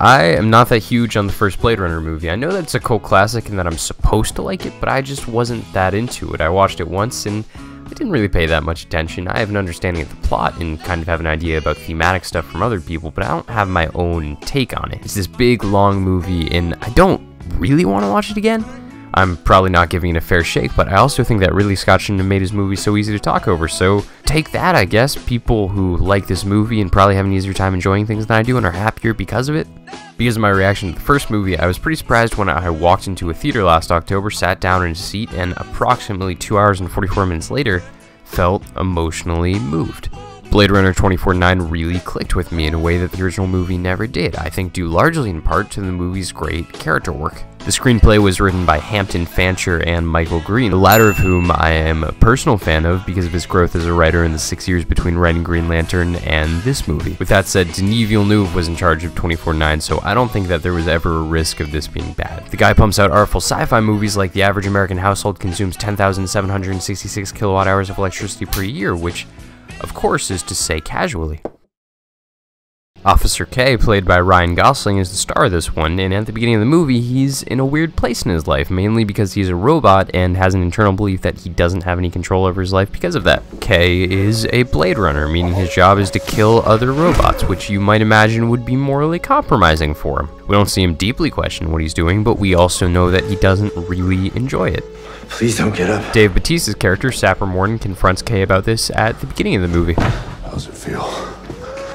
I am not that huge on the first Blade Runner movie. I know that it's a cult classic and that I'm supposed to like it, but I just wasn't that into it. I watched it once and I didn't really pay that much attention. I have an understanding of the plot and kind of have an idea about thematic stuff from other people, but I don't have my own take on it. It's this big, long movie, and I don't really want to watch it again. I'm probably not giving it a fair shake, but I also think that Ridley Scott shouldn't have made his movie so easy to talk over, so take that, I guess. People who like this movie and probably have an easier time enjoying things than I do and are happier because of it. Because of my reaction to the first movie, I was pretty surprised when I walked into a theater last October, sat down in a seat, and approximately 2 hours and 44 minutes later, felt emotionally moved. Blade Runner 2049 really clicked with me in a way that the original movie never did, I think due largely in part to the movie's great character work. The screenplay was written by Hampton Fancher and Michael Green, the latter of whom I am a personal fan of because of his growth as a writer in the 6 years between writing Green Lantern and this movie. With that said, Denis Villeneuve was in charge of 2049, so I don't think that there was ever a risk of this being bad. The guy pumps out artful sci-fi movies like the average American household consumes 10,766 kilowatt hours of electricity per year, which of course is to say casually. Officer K, played by Ryan Gosling, is the star of this one, and at the beginning of the movie, he's in a weird place in his life, mainly because he's a robot and has an internal belief that he doesn't have any control over his life because of that. K is a Blade Runner, meaning his job is to kill other robots, which you might imagine would be morally compromising for him. We don't see him deeply question what he's doing, but we also know that he doesn't really enjoy it. Please don't get up. Dave Bautista's character, Sapper Morton, confronts K about this at the beginning of the movie. How's it feel?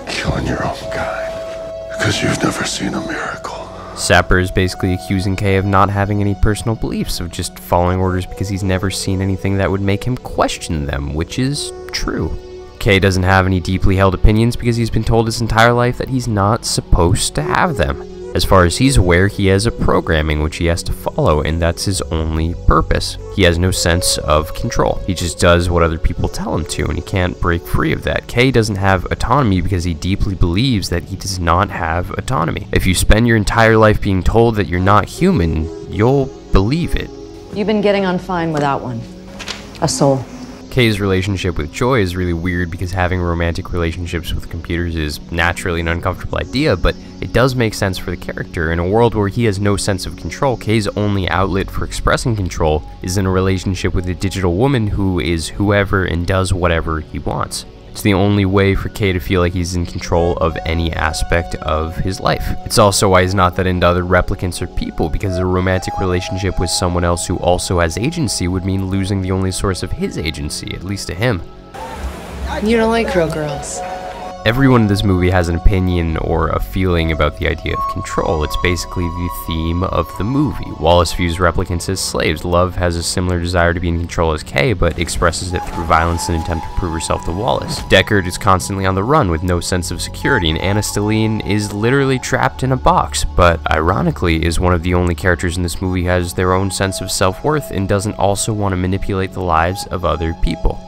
Killing your own kind, because you've never seen a miracle. Sapper is basically accusing Kay of not having any personal beliefs, of just following orders because he's never seen anything that would make him question them, which is true. Kay doesn't have any deeply held opinions because he's been told his entire life that he's not supposed to have them. As far as he's aware, he has a programming which he has to follow, and that's his only purpose. He has no sense of control. He just does what other people tell him to, and he can't break free of that. Kay doesn't have autonomy because he deeply believes that he does not have autonomy. If you spend your entire life being told that you're not human, you'll believe it. You've been getting on fine without one. A soul. Kay's relationship with Joy is really weird because having romantic relationships with computers is naturally an uncomfortable idea, but it does make sense for the character. In a world where he has no sense of control, Kay's only outlet for expressing control is in a relationship with a digital woman who is whoever and does whatever he wants. It's the only way for Kay to feel like he's in control of any aspect of his life. It's also why he's not that into other replicants or people, because a romantic relationship with someone else who also has agency would mean losing the only source of his agency, at least to him. You don't like real girls. Everyone in this movie has an opinion or a feeling about the idea of control. It's basically the theme of the movie. Wallace views replicants as slaves. Love has a similar desire to be in control as Kay, but expresses it through violence in an attempt to prove herself to Wallace. Deckard is constantly on the run with no sense of security, and Anna Stelline is literally trapped in a box, but ironically is one of the only characters in this movie who has their own sense of self-worth and doesn't also want to manipulate the lives of other people.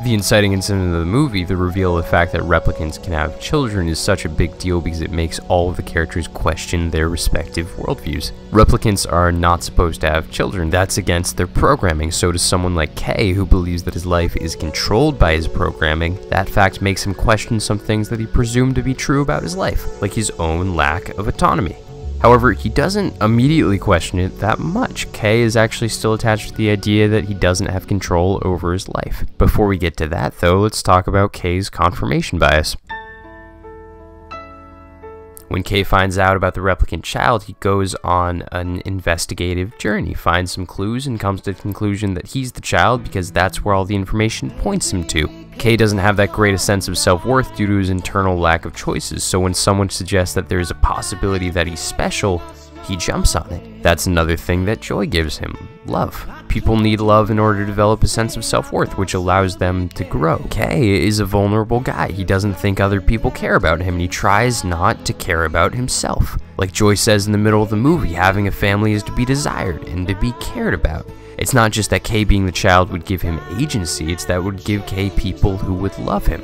The inciting incident of the movie, the reveal of the fact that replicants can have children, is such a big deal because it makes all of the characters question their respective worldviews. Replicants are not supposed to have children. That's against their programming. So does someone like Kay, who believes that his life is controlled by his programming. That fact makes him question some things that he presumed to be true about his life, like his own lack of autonomy. However, he doesn't immediately question it that much. Kay is actually still attached to the idea that he doesn't have control over his life. Before we get to that though, let's talk about Kay's confirmation bias. When Kay finds out about the replicant child, he goes on an investigative journey, finds some clues, and comes to the conclusion that he's the child because that's where all the information points him to. Kay doesn't have that great a sense of self-worth due to his internal lack of choices, so when someone suggests that there's a possibility that he's special, he jumps on it. That's another thing that Joy gives him: love. People need love in order to develop a sense of self-worth, which allows them to grow. Kay is a vulnerable guy. He doesn't think other people care about him, and he tries not to care about himself. Like Joy says in the middle of the movie, having a family is to be desired and to be cared about. It's not just that Kay being the child would give him agency, it's that would give Kay people who would love him.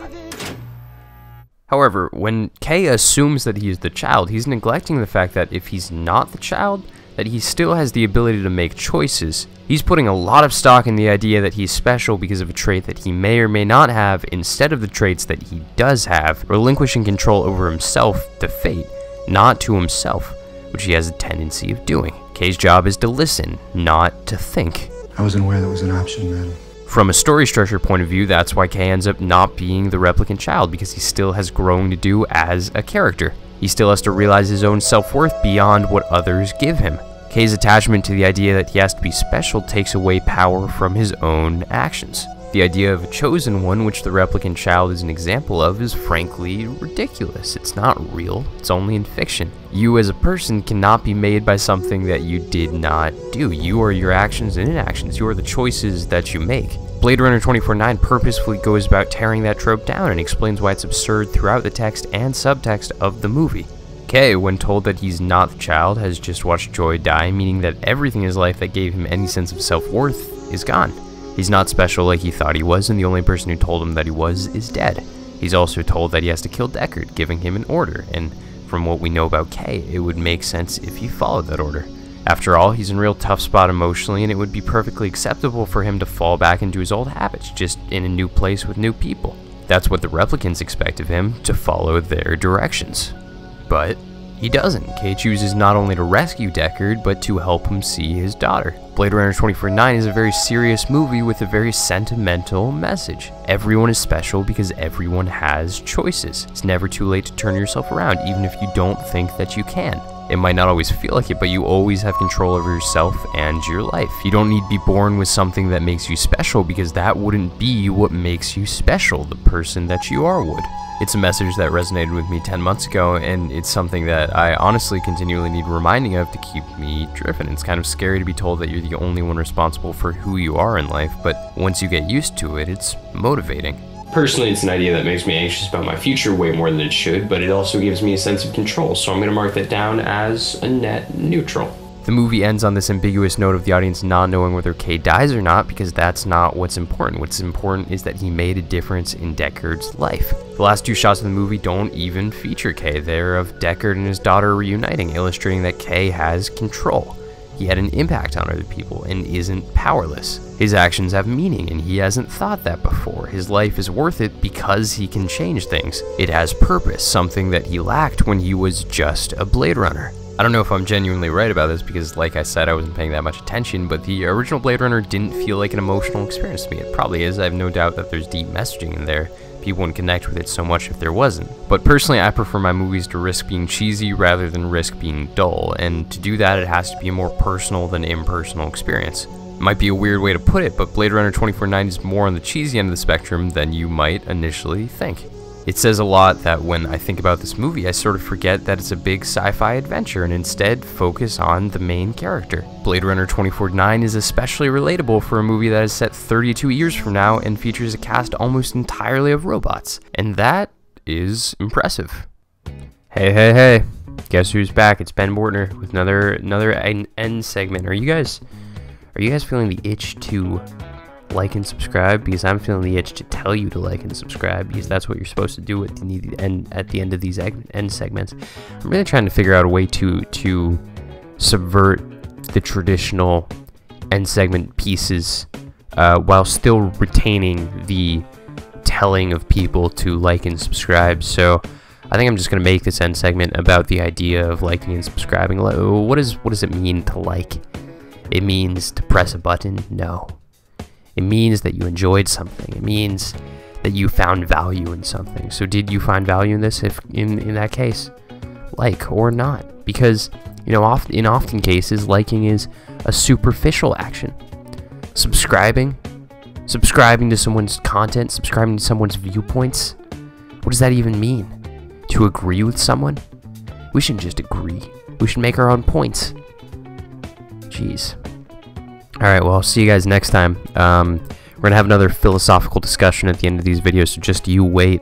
However, when Kay assumes that he is the child, he's neglecting the fact that if he's not the child, that he still has the ability to make choices. He's putting a lot of stock in the idea that he's special because of a trait that he may or may not have instead of the traits that he does have, relinquishing control over himself to fate. not to himself, which he has a tendency of doing. Kay's job is to listen, not to think. I wasn't aware that was an option, man. From a story structure point of view, that's why Kay ends up not being the replicant child, because he still has growing to do as a character. He still has to realize his own self-worth beyond what others give him. Kay's attachment to the idea that he has to be special takes away power from his own actions. The idea of a chosen one, which the replicant child is an example of, is frankly ridiculous. It's not real, it's only in fiction. You as a person cannot be made by something that you did not do. You are your actions and inactions. You are the choices that you make. Blade Runner 2049 purposefully goes about tearing that trope down and explains why it's absurd throughout the text and subtext of the movie. Kay, when told that he's not the child, has just watched Joy die, meaning that everything in his life that gave him any sense of self-worth is gone. He's not special like he thought he was, and the only person who told him that he was is dead. He's also told that he has to kill Deckard, giving him an order, and from what we know about Kay, it would make sense if he followed that order. After all, he's in a real tough spot emotionally, and it would be perfectly acceptable for him to fall back into his old habits, just in a new place with new people. That's what the replicants expect of him, to follow their directions. But he doesn't. Kay chooses not only to rescue Deckard, but to help him see his daughter. Blade Runner 2049 is a very serious movie with a very sentimental message. Everyone is special because everyone has choices. It's never too late to turn yourself around, even if you don't think that you can. It might not always feel like it, but you always have control over yourself and your life. You don't need to be born with something that makes you special, because that wouldn't be what makes you special. The person that you are would. It's a message that resonated with me 10 months ago, and it's something that I honestly continually need reminding of to keep me driven. It's kind of scary to be told that you're the only one responsible for who you are in life, but once you get used to it, it's motivating. Personally, it's an idea that makes me anxious about my future way more than it should, but it also gives me a sense of control, so I'm going to mark that down as a net neutral. The movie ends on this ambiguous note of the audience not knowing whether Kay dies or not, because that's not what's important. What's important is that he made a difference in Deckard's life. The last two shots of the movie don't even feature Kay. They're of Deckard and his daughter reuniting, illustrating that Kay has control. He had an impact on other people and isn't powerless. His actions have meaning, and he hasn't thought that before. His life is worth it because he can change things. It has purpose, something that he lacked when he was just a Blade Runner. I don't know if I'm genuinely right about this because, like I said, I wasn't paying that much attention, but the original Blade Runner didn't feel like an emotional experience to me. It probably is. I have no doubt that there's deep messaging in there. People wouldn't connect with it so much if there wasn't. But personally, I prefer my movies to risk being cheesy rather than risk being dull, and to do that, it has to be a more personal than impersonal experience. It might be a weird way to put it, but Blade Runner 2049 is more on the cheesy end of the spectrum than you might initially think. It says a lot that when I think about this movie, I sort of forget that it's a big sci-fi adventure and instead focus on the main character. Blade Runner 2049 is especially relatable for a movie that is set 32 years from now and features a cast almost entirely of robots. And that is impressive. Hey, guess who's back? It's Ben Bortner with another end segment. Are you guys feeling the itch to like and subscribe? Because I'm feeling the itch to tell you to like and subscribe, because that's what you're supposed to do at the end of these end segments. I'm really trying to figure out a way to subvert the traditional end segment pieces while still retaining the telling of people to like and subscribe. So I think I'm just going to make this end segment about the idea of liking and subscribing. What does it mean to like? It means to press a button? No. It means that you enjoyed something. It means that you found value in something. So did you find value in this? If in that case, like or not? Because, you know, in often cases, liking is a superficial action. Subscribing to someone's content, subscribing to someone's viewpoints. What does that even mean? To agree with someone? We shouldn't just agree. We should make our own points. Jeez. Alright, well, I'll see you guys next time. We're going to have another philosophical discussion at the end of these videos, so just you wait.